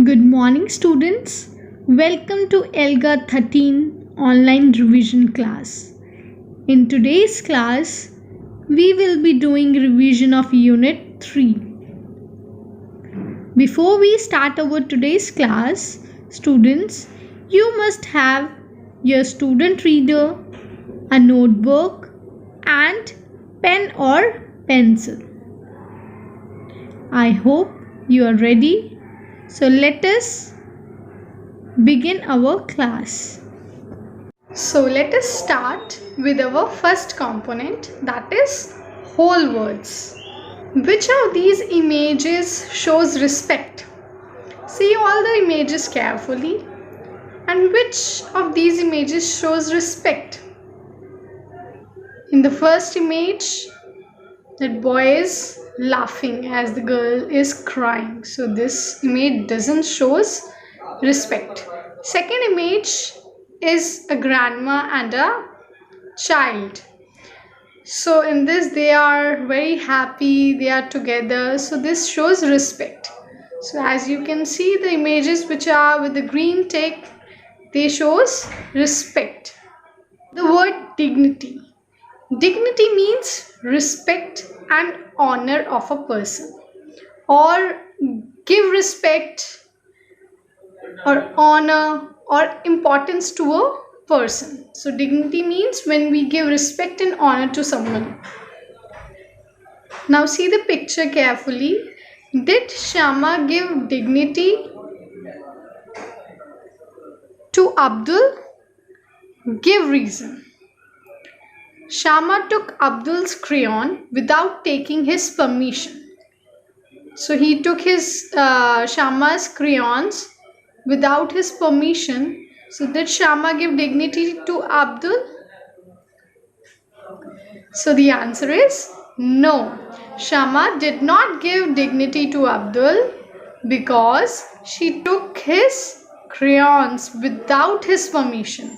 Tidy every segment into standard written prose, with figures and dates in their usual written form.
Good morning, students. Welcome to Elga-13 online revision class. In today's class, we will be doing revision of Unit 3. Before we start our today's class, students, you must have your student reader, a notebook, and pen or pencil. I hope you are ready. So let us begin our class. So let us start with our first component, that is whole words. Which of these images shows respect? See all the images carefully. And which of these images shows respect? In the first image, that boy is laughing as the girl is crying. So this image doesn't shows respect. Second image is a grandma and a child. So in this they are very happy, they are together. So this shows respect. So as you can see, the images which are with the green tick, they shows respect. The word dignity. Dignity means respect and honor of a person, or give respect or honor or importance to a person. So dignity means when we give respect and honor to someone. Now see the picture carefully. Did Shama give dignity to Abdul? Give reason. Shama took Abdul's crayon without taking his permission. So he took his Shama's crayons without his permission. So did Shama give dignity to Abdul? So the answer is no. Shama did not give dignity to Abdul because she took his crayons without his permission.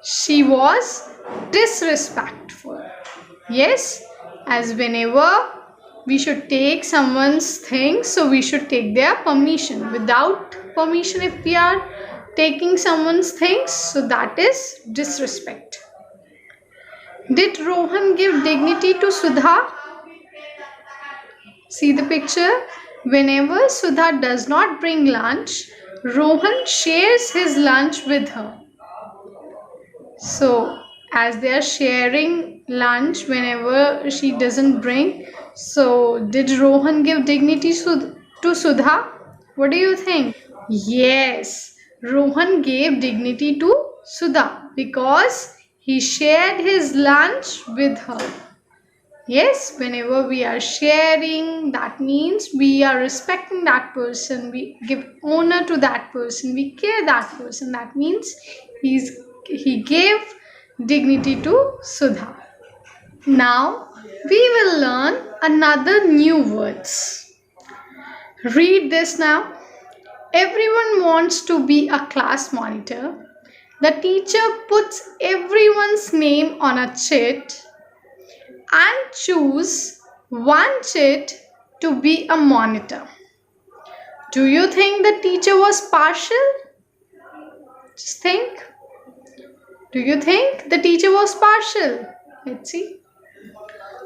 She was disrespectful. Yes, as whenever we should take someone's things, so we should take their permission. Without permission, if we are taking someone's things, so that is disrespect. Did Rohan give dignity to Sudha? See the picture. Whenever Sudha does not bring lunch, Rohan shares his lunch with her. So as they are sharing lunch whenever she doesn't bring, so did Rohan give dignity to Sudha? What do you think? Yes, Rohan gave dignity to Sudha because he shared his lunch with her. Yes, whenever we are sharing, that means we are respecting that person, we give honor to that person, we care that person. That means he gave dignity to Sudha. Now we will learn another new words. Read this now. Everyone wants to be a class monitor. The teacher puts everyone's name on a chit and choose one chit to be a monitor. Do you think the teacher was partial? Just think. Do you think the teacher was partial? Let's see.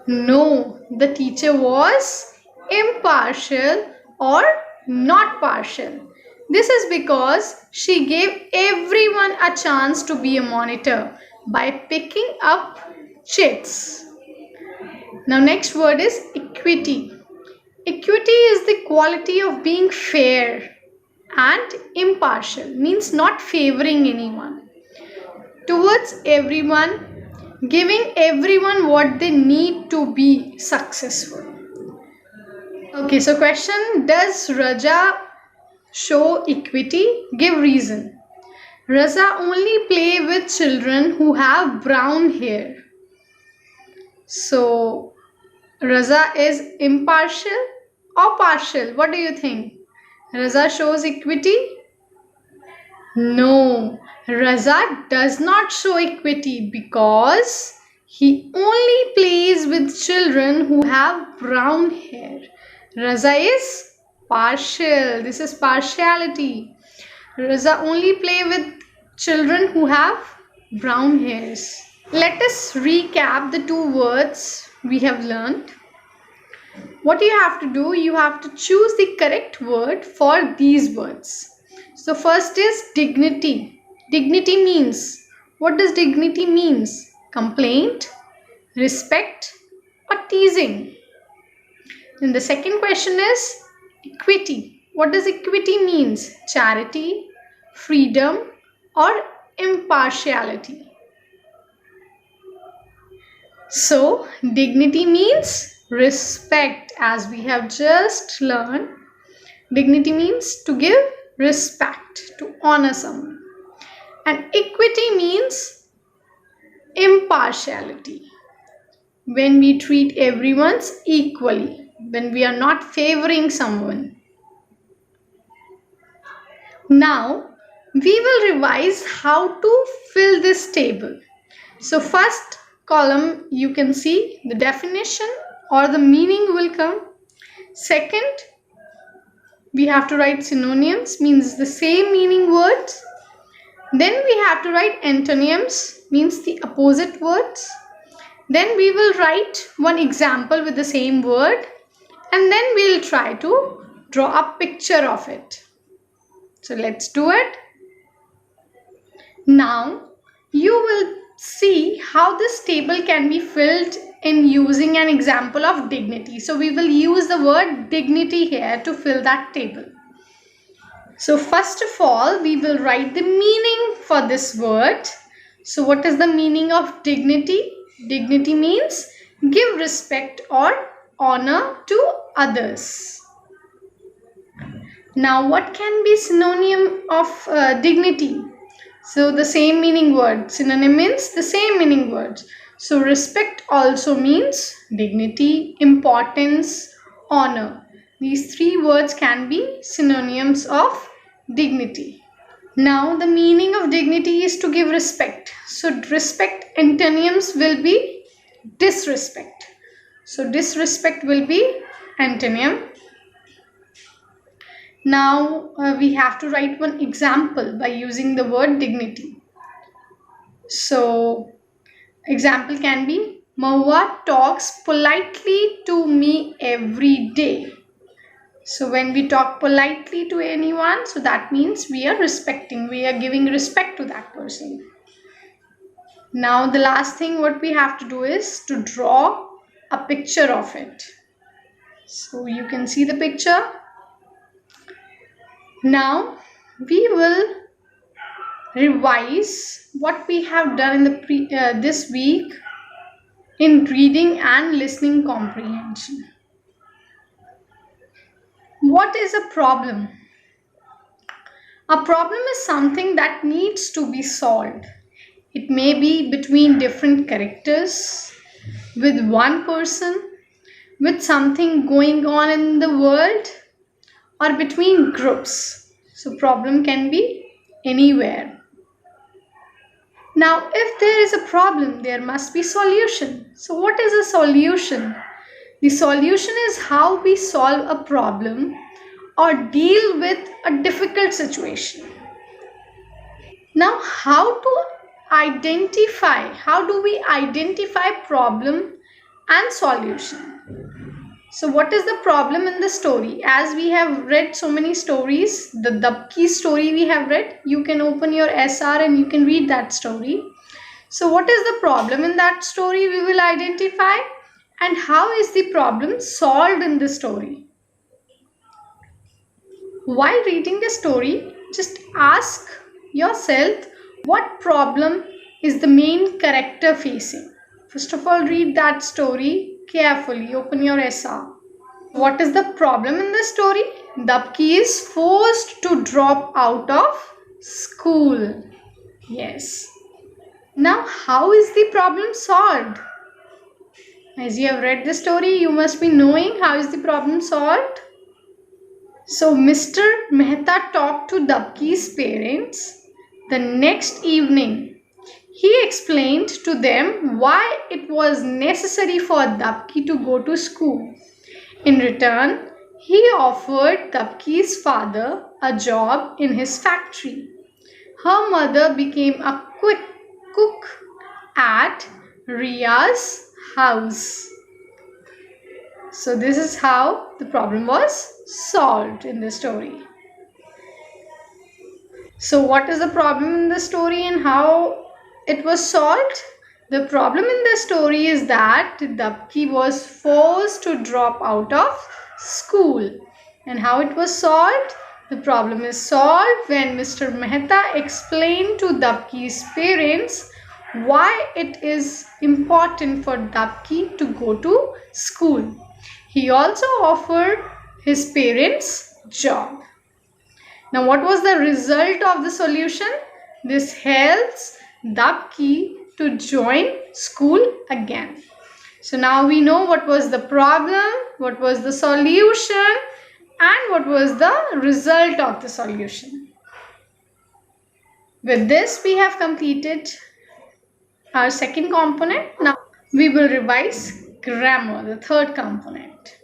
No, the teacher was impartial or not partial. This is because she gave everyone a chance to be a monitor by picking up chits. Now next word is equity. Equity is the quality of being fair and impartial, means not favoring anyone. Towards everyone, giving everyone what they need to be successful. Okay, so question, does Raja show equity? Give reason. Raja only play with children who have brown hair. So Raja is impartial or partial? What do you think? Raja shows equity? No, Raza does not show equity because he only plays with children who have brown hair. Raza is Partial. This is partiality. Raza only play with children who have brown hairs. Let us recap the two words we have learned. What you have to do, you have to choose the correct word for these words. So first is dignity. Dignity means, what does dignity means? Complaint, respect, or teasing. Then the second question is equity. What does equity means? Charity, freedom, or impartiality. So dignity means respect, as we have just learned. Dignity means to give respect, to honor someone. And equity means impartiality. When we treat everyone equally, when we are not favoring someone. Now, we will revise how to fill this table. So first column, you can see the definition or the meaning will come. Second, we have to write synonyms, means the same meaning words. Then we have to write antonyms, means the opposite words. Then we will write one example with the same word, and then we'll try to draw a picture of it. So let's do it. Now you will see how this table can be filled in using an example of dignity. So we will use the word dignity here to fill that table. So first of all, we will write the meaning for this word. So what is the meaning of dignity? Dignity means give respect or honor to others. Now what can be synonym of dignity? So the same meaning word. Synonym means the same meaning words. So respect also means dignity, importance, honor. These three words can be synonyms of dignity. Now the meaning of dignity is to give respect. So respect antonyms will be disrespect. So disrespect will be antonym. Now we have to write one example by using the word dignity. So example can be, Mahua talks politely to me every day. So when we talk politely to anyone, so that means we are respecting, we are giving respect to that person. Now the last thing what we have to do is to draw a picture of it. So you can see the picture. Now we will revise what we have done in the this week in reading and listening comprehension. What is a problem? A problem is something that needs to be solved. It may be between different characters, with one person, with something going on in the world, or between groups. So problem can be anywhere. Now if there is a problem, there must be solution. So what is a solution? The solution is how we solve a problem or deal with a difficult situation. Now how do we identify problem and solution? So what is the problem in the story? As we have read so many stories, the Dabki story we have read, you can open your SR and you can read that story. So what is the problem in that story we will identify, and how is the problem solved in the story? While reading the story, just ask yourself what problem is the main character facing. First of all, read that story carefully. Open your SR. What is the problem in the story? Dabki is forced to drop out of school. Yes. Now, how is the problem solved? As you have read the story, you must be knowing how is the problem solved. So, Mr. Mehta talked to Dabki's parents the next evening. He explained to them why it was necessary for Dabki to go to school. In return, He offered Tapki's father a job in his factory. Her mother became a quick cook at Ria's house. So this is how the problem was solved in the story. So what is the problem in the story and how it was solved? The problem in the story is that Dabki was forced to drop out of school. And how it was solved? The problem is solved when Mr. Mehta explained to Dabki's parents why it is important for Dabki to go to school. He also offered his parents job. Now what was the result of the solution? This helps Dabki to join school again. So now we know what was the problem, what was the solution, and what was the result of the solution. With this we have completed our second component. Now we will revise grammar, the third component.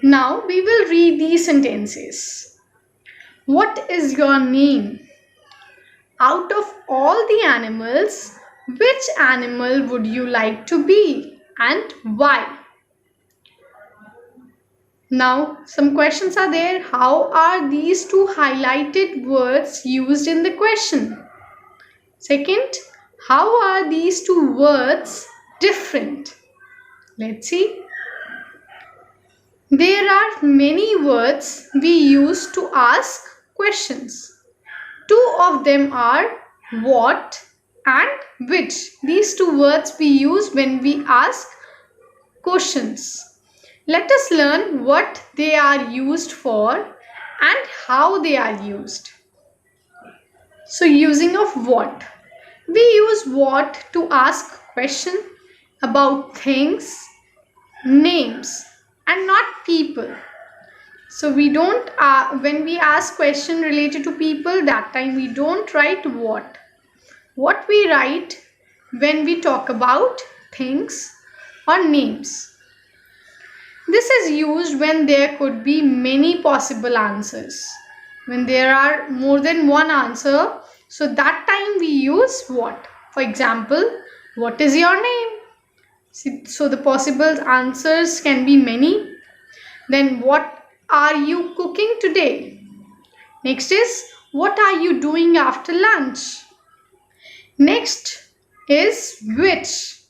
Now we will read these sentences. What is your name? Out of all the animals, which animal would you like to be and why? Now some questions are there. How are these two highlighted words used in the question? Second, how are these two words different? Let's see. There are many words we use to ask questions. Two of them are what and which. These two words we use when we ask questions. Let us learn what they are used for and how they are used. So using of what? We use what to ask question about things, names and not people. So we don't, when we ask question related to people, that time we don't write what. What we write when we talk about things or names. This is used when there could be many possible answers. When there are more than one answer, so that time we use what. For example, what is your name? So the possible answers can be many. Then what are you cooking today? Next is what are you doing after lunch? Next is which.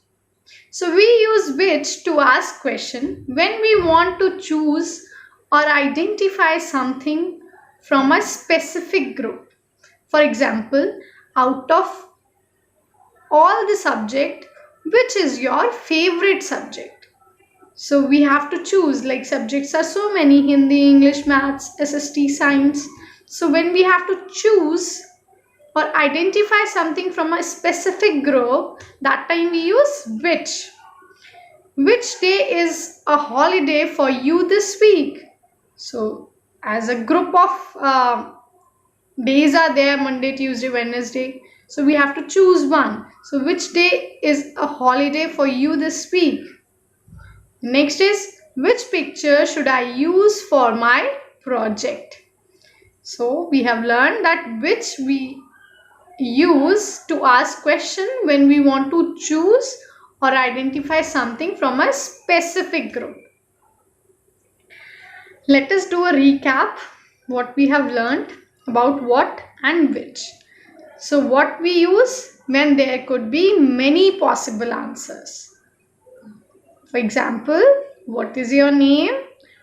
So we use which to ask question when we want to choose or identify something from a specific group. For example, out of all the subject, which is your favorite subject? So we have to choose, like subjects are so many: Hindi, English, Maths, SST, Science. So when we have to choose or identify something from a specific group, that time we use which. Which day is a holiday for you this week? So as a group of days are there, Monday, Tuesday, Wednesday. So we have to choose one. So which day is a holiday for you this week? Next is which picture should I use for my project? So we have learned that which we use to ask question when we want to choose or identify something from a specific group. Let us do a recap what we have learned about what and which. So what we use when there could be many possible answers. For example, what is your name?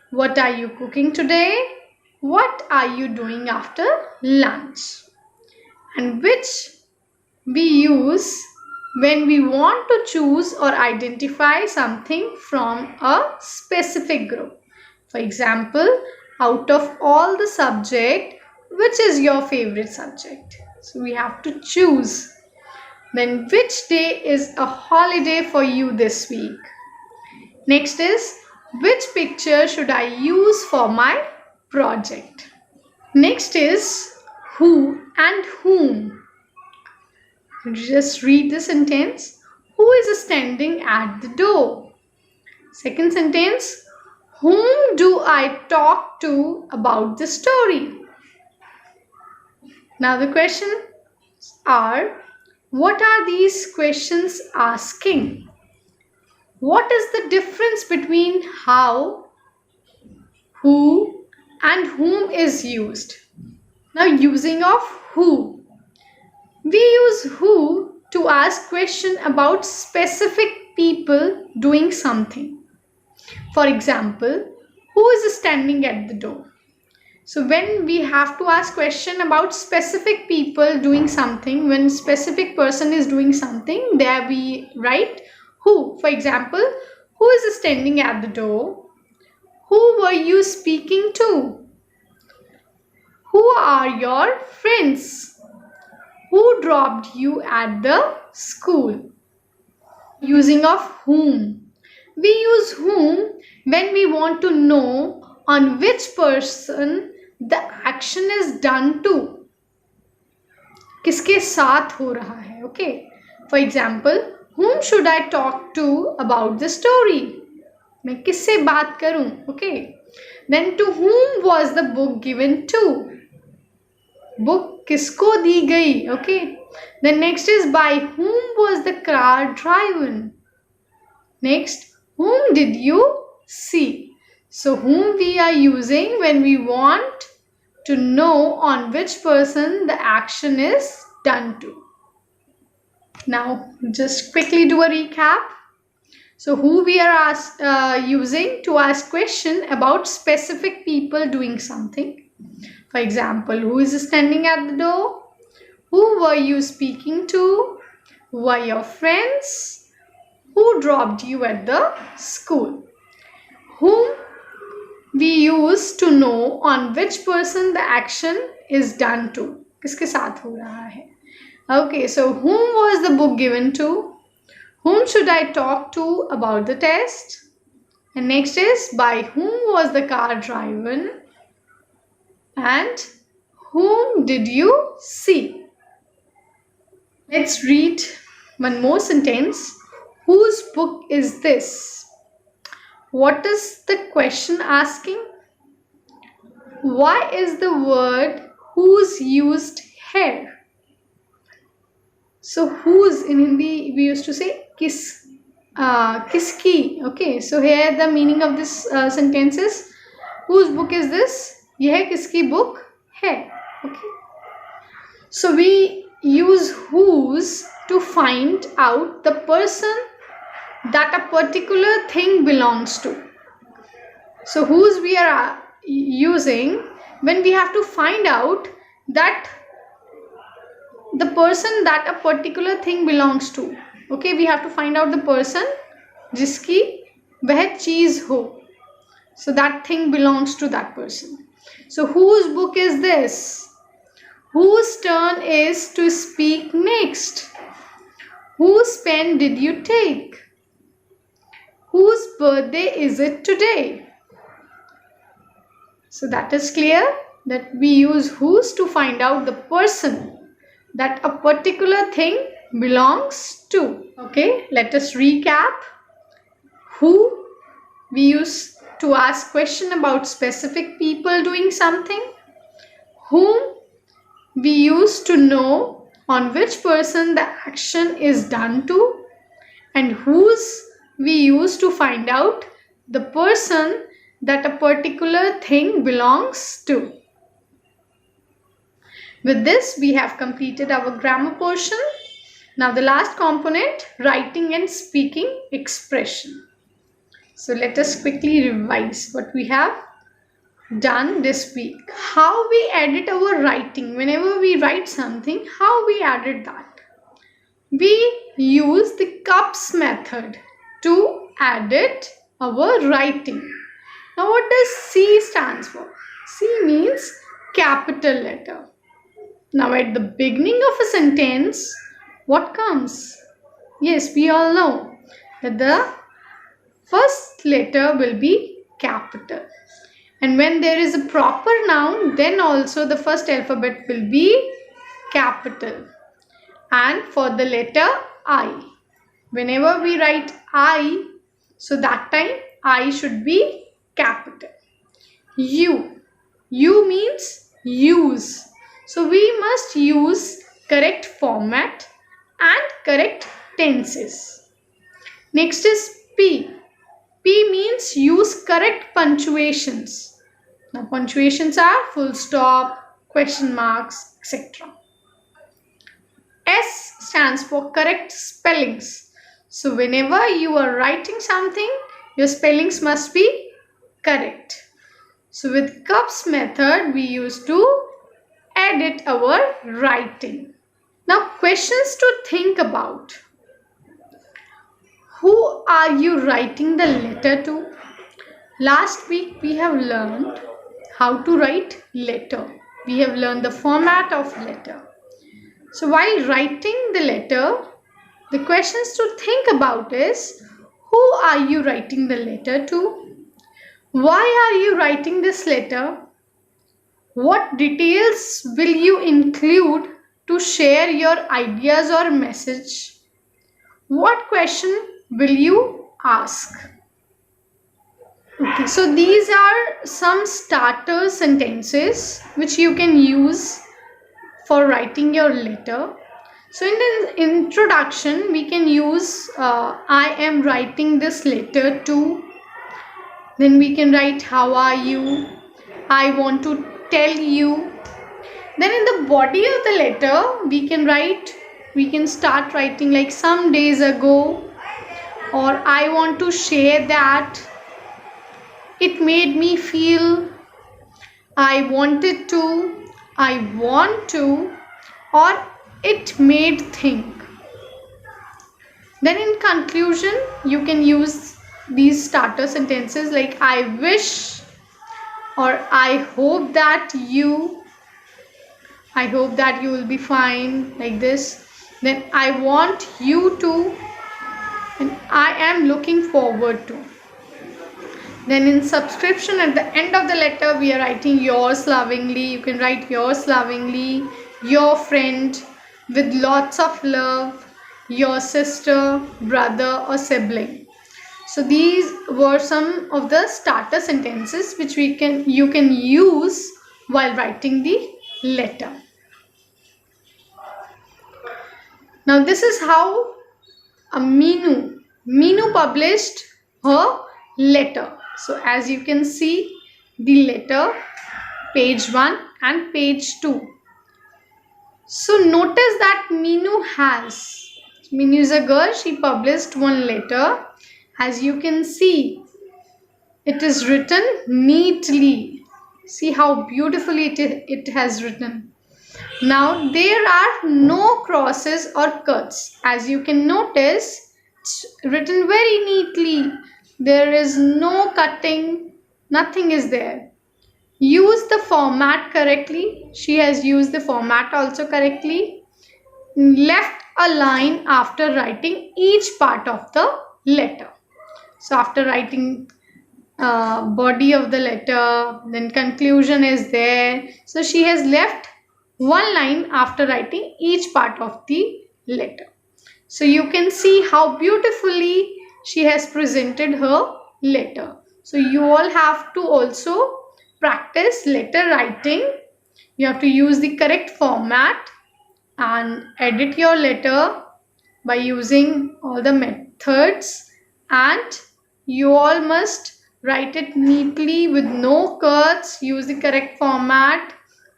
What are you cooking today? What are you doing after lunch? And which we use when we want to choose or identify something from a specific group. For example, out of all the subject, which is your favorite subject? So we have to choose. Then which day is a holiday for you this week? Next is which picture should I use for my project? Next is who and whom. Just read the sentence. Who is standing at the door? Second sentence. Whom do I talk to about the story? Now the questions are, what are these questions asking? What is the difference between how, who, and whom is used? Now, using of who. We use who to ask question about specific people doing something. For example, who is standing at the door? So when we have to ask question about specific people doing something, when specific person is doing something, there we write who. For example, who is standing at the door? Who were you speaking to? Who are your friends? Who dropped you at the school? Using of whom. We use whom when we want to know on which person the action is done to. किसके साथ हो रहा है, okay? For example, whom should I talk to about the story? मैं किससे बात करूं, okay? Then to whom was the book given to? Book किसको दी गई, okay? Then next is by whom was the car driven? Next, whom did you see? So whom we are using when we want to know on which person the action is done to. Now just quickly do a recap. So who we are using to ask question about specific people doing something. For example, who is standing at the door? Who were you speaking to? Who are your friends? Who dropped you at the school? Whom we use to know on which person the action is done to. किसके साथ हो रहा है? Okay, so whom was the book given to? Whom should I talk to about the test? And next is by whom was the car driven? And whom did you see? Let's read one more sentence. Whose book is this? What is the question asking? Why is the word whose used here? So whose in Hindi we used to say kis, kiski. Okay, so here the meaning of this sentence is whose book is this? यह किसकी book है? Okay. So we use whose to find out the person that a particular thing belongs to. So whose we are using when we have to find out that the person that a particular thing belongs to. Okay, we have to find out the person जिसकी वह चीज हो. So that thing belongs to that person. So whose book is this? Whose turn is to speak next? Whose pen did you take? Whose birthday is it today? So that is clear that we use whose to find out the person that a particular thing belongs to. Okay, let us recap. Who we use to ask question about specific people doing something. Whom we use to know on which person the action is done to. And whose we use to find out the person that a particular thing belongs to. With this, we have completed our grammar portion. Now the last component, writing and speaking expression. So let us quickly revise what we have done this week. How we added our writing. Whenever we write something, how we added that? We use the cups method to edit our writing. Now what does C stands for? C means capital letter. Now at the beginning of a sentence, what comes? Yes, we all know that the first letter will be capital. And when there is a proper noun, then also the first alphabet will be capital. And for the letter I, whenever we write I, so that time I should be capital. U means use. So we must use correct format and correct tenses. Next is P. P means use correct punctuations. Now punctuations are full stop, question marks, etc. S stands for correct spellings. So whenever you are writing something, your spellings must be correct. So with cups method, we used to edit our writing. Now questions to think about. Who are you writing the letter to? Last week we have learned how to write letter. We have learned the format of letter. So while writing the letter, the questions to think about is, who are you writing the letter to? Why are you writing this letter? What details will you include to share your ideas or message? What question will you ask? Okay, so these are some starter sentences which you can use for writing your letter. So in the introduction, we can use I am writing this letter to. Then we can write how are you? I want to tell you. Then in the body of the letter, we can start writing like some days ago, or I want to share that. It made me feel. I wanted to. I want to, or it made think. Then in conclusion, you can use these starter sentences like I wish, or I hope that you will be fine, like this. Then I want you to, and I am looking forward to. Then in subscription, at the end of the letter, we are writing yours lovingly. You can write yours lovingly, your friend, with lots of love, your sister, brother or sibling. So these were some of the starter sentences which you can use while writing the letter. Now this is how Meenu published her letter. So as you can see, the letter, page 1 and page 2. So notice that Meenu is a girl. She published one letter. As you can see, it is written neatly. See how beautifully it has written. Now there are no crosses or cuts. As you can notice, it's written very neatly. There is no cutting, nothing is there. Use the format correctly. She has used the format also correctly. Left a line after writing each part of the letter. So after writing body of the letter, then conclusion is there. So she has left one line after writing each part of the letter. So you can see how beautifully she has presented her letter. So you all have to also practice letter writing. You have to use the correct format and edit your letter by using all the methods, and you all must write it neatly with no cuts, use the correct format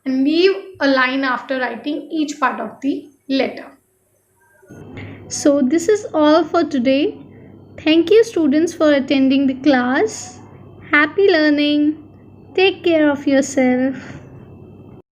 and leave a line after writing each part of the letter. So this is all for today. Thank you students for attending the class. Happy learning. Take care of yourself.